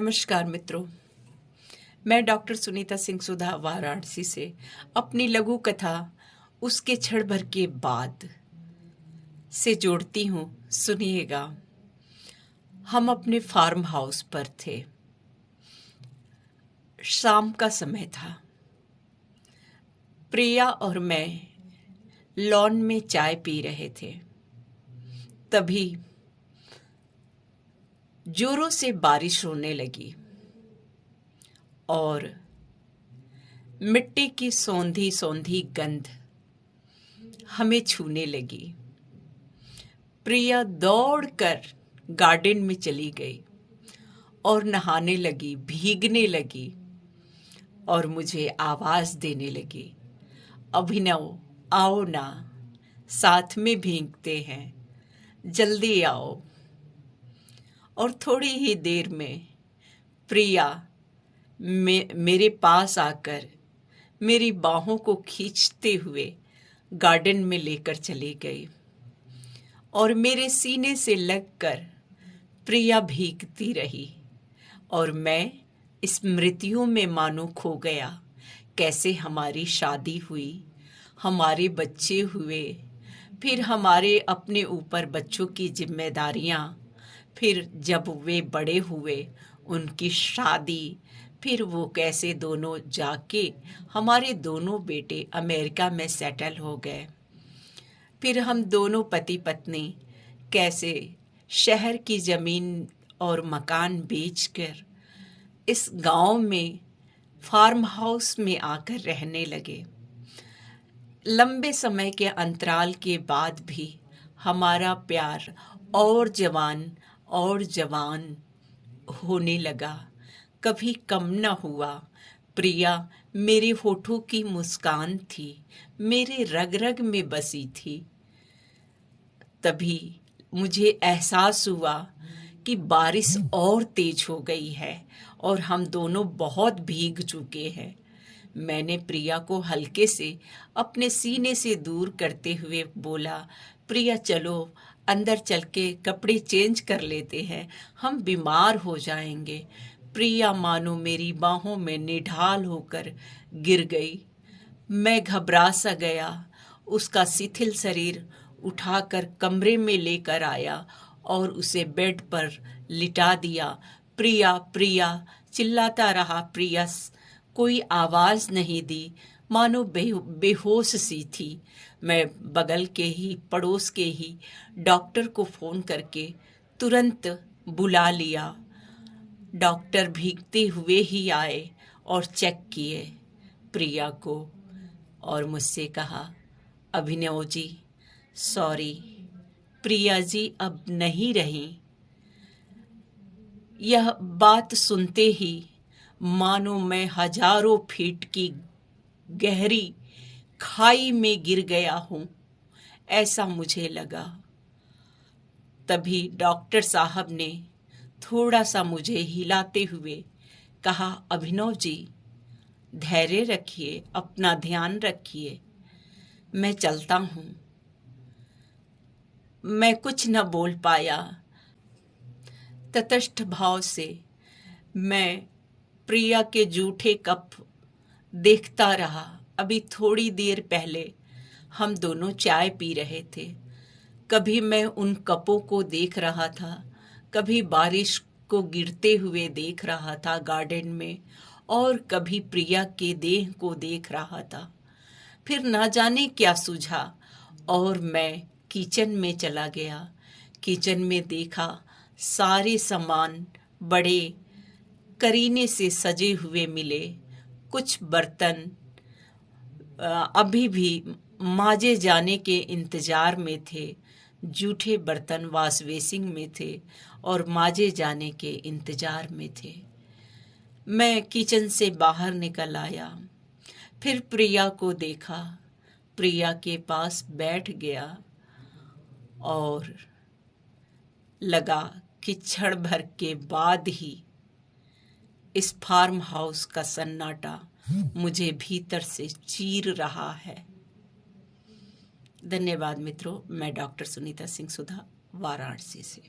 नमस्कार मित्रों, मैं डॉक्टर सुनीता सिंह सुधा वाराणसी से अपनी लघु कथा उसके क्षण भर के बाद से जोड़ती हूँ। सुनिएगा। हम अपने फार्म हाउस पर थे। शाम का समय था। प्रिया और मैं लॉन में चाय पी रहे थे। तभी जोरों से बारिश होने लगी और मिट्टी की सौंधी सौंधी गंध हमें छूने लगी। प्रिया दौड़कर गार्डन में चली गई और नहाने लगी, भीगने लगी और मुझे आवाज देने लगी, अभिनव आओ ना, साथ में भीगते हैं, जल्दी आओ। और थोड़ी ही देर में प्रिया मेरे पास आकर मेरी बाहों को खींचते हुए गार्डन में लेकर चली गई और मेरे सीने से लगकर प्रिया भीगती रही और मैं स्मृतियों में मानो खो गया। कैसे हमारी शादी हुई, हमारे बच्चे हुए, फिर हमारे अपने ऊपर बच्चों की जिम्मेदारियां, फिर जब वे बड़े हुए उनकी शादी, फिर वो कैसे दोनों जाके हमारे दोनों बेटे अमेरिका में सेटल हो गए। फिर हम दोनों पति पत्नी कैसे शहर की ज़मीन और मकान बेचकर इस गांव में फार्म हाउस में आकर रहने लगे। लंबे समय के अंतराल के बाद भी हमारा प्यार और जवान होने लगा, कभी कम न हुआ। प्रिया मेरे होठों की मुस्कान थी, मेरे रग रग में बसी थी। तभी मुझे एहसास हुआ कि बारिश और तेज हो गई है और हम दोनों बहुत भीग चुके हैं। मैंने प्रिया को हल्के से अपने सीने से दूर करते हुए बोला, प्रिया चलो अंदर चल के कपड़े चेंज कर लेते हैं, हम बीमार हो जाएंगे। प्रिया मानो मेरी बाहों में निढाल होकर गिर गई। मैं घबरा सा गया। उसका शिथिल शरीर उठाकर कमरे में लेकर आया और उसे बेड पर लिटा दिया। प्रिया प्रिया चिल्लाता रहा। प्रिया कोई आवाज नहीं दी, मानो बेहोश सी थी। मैं बगल के ही पड़ोस के ही डॉक्टर को फोन करके तुरंत बुला लिया। डॉक्टर भीगते हुए ही आए और चेक किए प्रिया को और मुझसे कहा, अभिनव जी सॉरी, प्रिया जी अब नहीं रही। यह बात सुनते ही मानो मैं हजारों फीट की गहरी खाई में गिर गया हूं, ऐसा मुझे लगा। तभी डॉक्टर साहब ने थोड़ा सा मुझे हिलाते हुए कहा, अभिनव जी धैर्य रखिए, अपना ध्यान रखिए, मैं चलता हूं। मैं कुछ न बोल पाया। तटस्थ भाव से मैं प्रिया के जूठे कप देखता रहा। अभी थोड़ी देर पहले हम दोनों चाय पी रहे थे। कभी मैं उन कपों को देख रहा था, कभी बारिश को गिरते हुए देख रहा था गार्डन में, और कभी प्रिया के देह को देख रहा था। फिर ना जाने क्या सूझा और मैं किचन में चला गया। किचन में देखा सारे सामान बड़े करीने से सजे हुए मिले। कुछ बर्तन अभी भी माजे जाने के इंतजार में थे। जूठे बर्तन वॉश बेसिन में थे और माजे जाने के इंतजार में थे। मैं किचन से बाहर निकल आया। फिर प्रिया को देखा। प्रिया के पास बैठ गया और लगा कि क्षण भर के बाद ही इस फार्म हाउस का सन्नाटा मुझे भीतर से चीर रहा है। धन्यवाद मित्रों। मैं डॉक्टर सुनीता सिंह सुधा वाराणसी से।